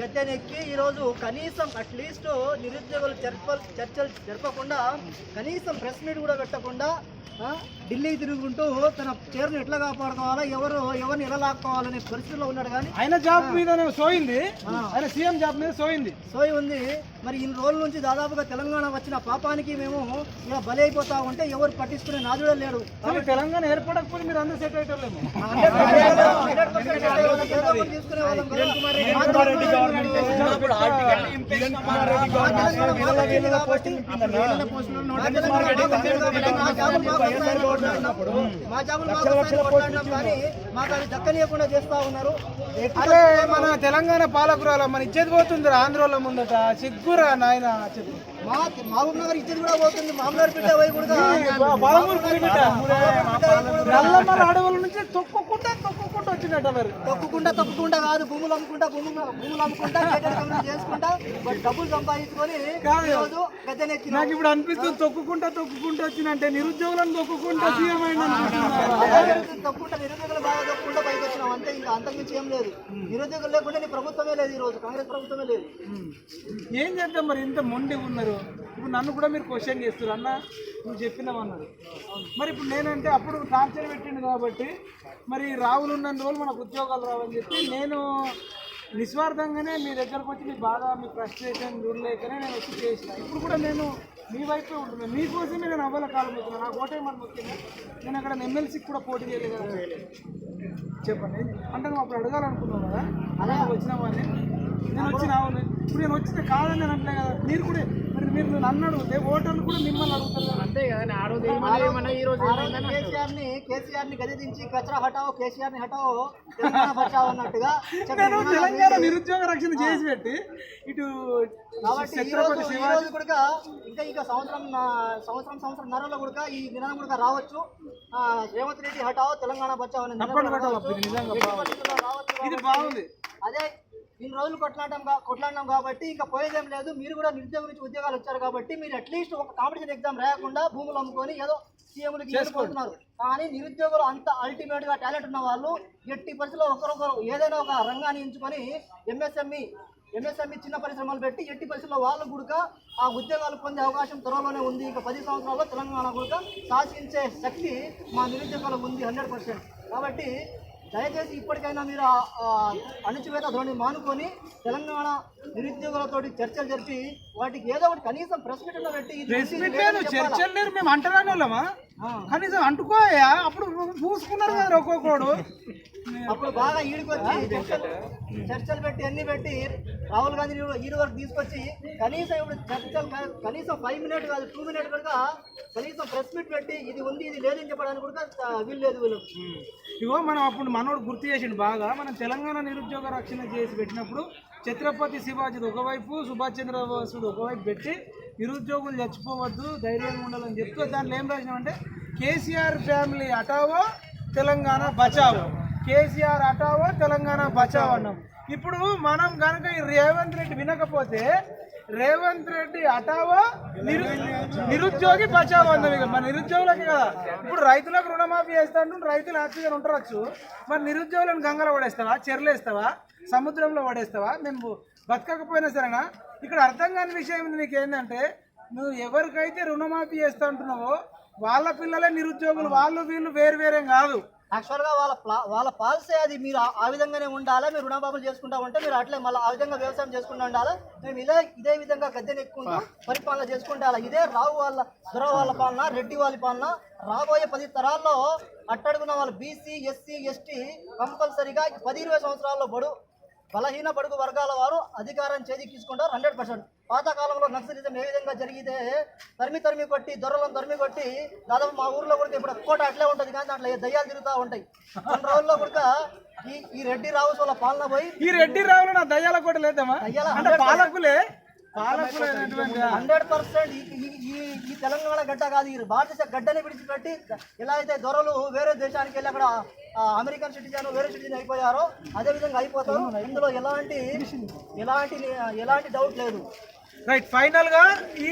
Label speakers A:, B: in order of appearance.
A: గద్దెనెక్కి ఈరోజు కనీసం అట్లీస్ట్ నిరుద్యోగులు చర్చలు జరపకుండా కనీసం ప్రెస్ మీట్ కూడా పెట్టకుండా ఢిల్లీ తిరుగుకుంటూ తన చీరను ఎట్లా కాపాడుకోవాలా ఎవరిని ఎలా లాక్కోవాలనే పరిస్థితిలో ఉన్నాడు. కానీ
B: ఆయన జాబ్ మీద సోయింది, ఆయన సీఎం జాబ్ మీద సోయి ఉంది.
A: మరి ఇన్ని రోజుల నుంచి దాదాపుగా తెలంగాణ వచ్చిన పాపానికి మేము ఇలా బలి అయిపోతా ఉంటే ఎవరు పట్టించుకునే నాదుడే లేడు.
B: తెలంగాణ ఏర్పడకపోతే మీరు అందరూ సెట్ అయ్యేటోళ్ళేమో.
A: మా జాబులు కొట్లాడినాం కానీ మాకు అది దక్కనీయకుండా చేస్తా ఉన్నారు.
B: అరే మన తెలంగాణ పాలకురాల మన ఇచ్చేది పోతుంది ఆంధ్రలో ముందట సిగ్గురా నాయన.
A: మహబూబ్ నగర్ ఇచ్చేది కూడా పోతుంది. మామూలు బిడ్డ పోయి కూడా
B: నల్లమల అడవుల నుంచి తొక్కుకుంటా వచ్చినట్ట. మరి
A: తొక్కుకుంటా కాదు, భూములు అమ్ముకుంటా చేసుకుంటా డబ్బులు సంపాదించుకొని గద్దెనెక్కి.
B: నాకు ఇప్పుడు అనిపిస్తుంది తొక్కుకుంటా వచ్చినంటే నిరుద్యోగులను తొక్కుకుంటా సీఎం అయినా
A: నిరుద్యోగులు బాగా తొక్కుకుంటా పైకి వచ్చినాం అంతే. ఇంకా అంతకుమించి ఏం లేదు. నిరుద్యోగులు లేకుంటే నీ ప్రభుత్వమే లేదు, ఈ రోజు కాంగ్రెస్ ప్రభుత్వమే లేదు.
B: ఏం చేద్దాం మరి? ఇంత మొండి ఉన్నారు. ఇప్పుడు నన్ను కూడా మీరు క్వశ్చన్ చేస్తారు అన్న, నువ్వు చెప్పినావన్నారు. మరి ఇప్పుడు నేనంటే అప్పుడు టార్చర్ పెట్టిండు కాబట్టి మరి రావులు ఉన్న రోజులు మనకు ఉద్యోగాలు రావని చెప్పి నేను నిస్వార్థంగానే మీ దగ్గరకు వచ్చి మీ బాధ మీ ఫ్రస్ట్రేషన్ చూడలేకనే నేను వచ్చి చేసిన. ఇప్పుడు కూడా నేను మీ వైపే ఉంటున్నాను, మీకోసమే నేను అవ్వాల కాలం అవుతున్నాను. నాకు ఓటే మన ముఖ్యంగా నేను అక్కడ ఎమ్మెల్సీకి కూడా పోటీ చేయలేదు కదా. చెప్పండి అంటే నువ్వు అప్పుడు అడగాలనుకున్నావు కదా, అలా వచ్చినావని నేను వచ్చినావని. ఇప్పుడు నేను వచ్చితే కాదని నేను అంటే కదా. మీరు కూడా మరి మీరు నన్ను అడిగితే ఓటర్లు కూడా మిమ్మల్ని అడుగుతారు అంతే కదా. కేసీఆర్ ని గదించి కచరా హటావో, కేసీఆర్ ని హటావో, బచావో అన్నట్టుగా తెలంగాణ నిరుద్యోగ రక్షణ చేసి పెట్టి ఇటు
A: కూడా ఇంకా సంవత్సరంన్నరలో కూడా ఈ నినాదం కూడా రావచ్చు. రేవంత్ రెడ్డి హటావో, తెలంగాణ బచావో
B: ఇది బాగుంది.
A: అదే ఇన్ని రోజులు కొట్లాడినాం కాబట్టి ఇంకా పోయేదేం లేదు. మీరు కూడా నిరుద్యోగం నుంచి ఉద్యోగాలు వచ్చారు కాబట్టి మీరు అట్లీస్ట్ ఒక కాంపిటీషన్ ఎగ్జామ్ రాయకుండా భూములు అమ్ముకొని ఏదో సీఎంలకి చేసుకుంటున్నారు. కానీ నిరుద్యోగులు అంత అల్టిమేట్ గా టాలెంట్ ఉన్న వాళ్ళు ఎట్టి పరిస్థితుల్లో ఒకరొకరు ఏదైనా ఒక రంగాన్ని ఎంచుకొని ఎంఎస్ఎంఈ చిన్న పరిశ్రమలు పెట్టి ఎట్టి పరిస్థితుల్లో వాళ్ళు కూడా ఆ ఉద్యోగాలు పొందే అవకాశం త్వరలోనే ఉంది. ఇంకా 10 సంవత్సరాల్లో తెలంగాణ కూడా శాసించే శక్తి మా నిరుద్యోగాలకు ఉంది 100%. కాబట్టి దయచేసి ఇప్పటికైనా మీరు అణచివేత ధోరణి మానుకొని తెలంగాణ నిరుద్యోగులతోటి చర్చలు జరిపి వాటికి ఏదో ఒకటి కనీసం ప్రెస్ మీట్ పెట్టి
B: చర్చలు లేరు మేము అంటరాని వాళ్ళమా? కనీసం అంటుకోయా అప్పుడు పూసుకున్నారు కదా ఒక్కొక్కడు.
A: అప్పుడు బాగా ఈడికొచ్చి చర్చలు పెట్టి అన్ని పెట్టి రాహుల్ గాంధీ ఈడు వరకు తీసుకొచ్చి కనీసం ఇప్పుడు చర్చలు కనీసం 5 మినిట్ కాదు 2 మినిట్ కూడా కనీసం ప్రెస్ మీట్ పెట్టి ఇది ఉంది ఇది లేదని చెప్పడానికి కూడా వీల్లేదు వీళ్ళు.
B: ఇగో మనం అప్పుడు మనోడు గుర్తు చేసిండు బాగా. మనం తెలంగాణ నిరుద్యోగ రక్షణ చేసి పెట్టినప్పుడు ఛత్రపతి శివాజీ ఒకవైపు, సుభాష్ చంద్రబోసుడు ఒకవైపు పెట్టి నిరుద్యోగులు చచ్చిపోవద్దు ధైర్యంగా ఉండాలని చెప్తూ దాంట్లో ఏం రాసినామంటే కేసీఆర్ ఫ్యామిలీ హటావో తెలంగాణ బచావో, కేసీఆర్ హటావో తెలంగాణ బచావో అన్నాం. ఇప్పుడు మనం కనుక ఈ రేవంత్ రెడ్డి వినకపోతే రేవంత్ రెడ్డి హటావో నిరుద్యోగి బచావో అన్నాం. ఇక మన నిరుద్యోగులకి కదా. ఇప్పుడు రైతులకు రుణమాఫీ చేస్తా అంటూ రైతులు హ్యాపీగా ఉండవచ్చు. మరి నిరుద్యోగులను గంగలో పడేస్తావా, చెర్లు వేస్తావా, సముద్రంలో పడేస్తావా? మేము బతకకపోయినా సరేనా? ఇక్కడ అర్థం కాని విషయం నీకు ఏంటంటే నువ్వు ఎవరికైతే రుణమాఫీ చేస్తా అంటున్నావో వాళ్ళ పిల్లలే నిరుద్యోగులు, వాళ్ళు వీళ్ళు వేరేం కాదు.
A: యాక్చువల్గా వాళ్ళ పాలసీ అది. మీరు ఆ విధంగానే ఉండాలా, మీరు రుణమాఫీలు చేసుకుంటా ఉంటే మీరు అట్లే మళ్ళీ ఆ విధంగా వ్యవసాయం చేసుకుంటూ ఉండాలా. మేము ఇదే విధంగా గద్దెనెక్కుంటూ పరిపాలన చేసుకుంటా. ఇదే రావు వాళ్ళ పాలన, రెడ్డి వాళ్ళ పాలన. రాబోయే 10 తరాల్లో అట్టడుగున్న వాళ్ళు బీసీ, ఎస్సీ, ఎస్టీ కంపల్సరీగా 10-20 సంవత్సరాల్లో బలహీన బడుగు వర్గాల వారు అధికారం చేజిక్కించుకుంటారు 100%. పాతకాలంలో నక్సలిజం ఏ విధంగా జరిగితే తరిమి కొట్టి దొరలను తరిమి కొట్టి దాదాపు మా ఊర్లో కూడా ఇప్పుడు కోట అట్లే ఉంటుంది. కానీ దాంట్లో దయ్యాలు తిరుగుతూ ఉంటాయి. కొన్ని రోజుల్లో కూడా ఈ రెడ్డి రావు వాళ్ళ పాలన పోయి
B: ఈ రెడ్డి రావులో నా దయ్యాల కోట లేదమ్మా, పాలకులే
A: 100%. ఈ తెలంగాణ గడ్డ కాదు, ఈ భారతదేశ గడ్డని విడిచిపెట్టి ఎలా అయితే దొరలు వేరే దేశానికి వెళ్ళి అక్కడ అమెరికన్ సిటిజన్ వేరే సిటిజన్ అయిపోయారో అదే విధంగా అయిపోతారు. ఇందులో ఎలాంటి డౌట్ లేదు.
B: రైట్. ఫైనల్ గా ఈ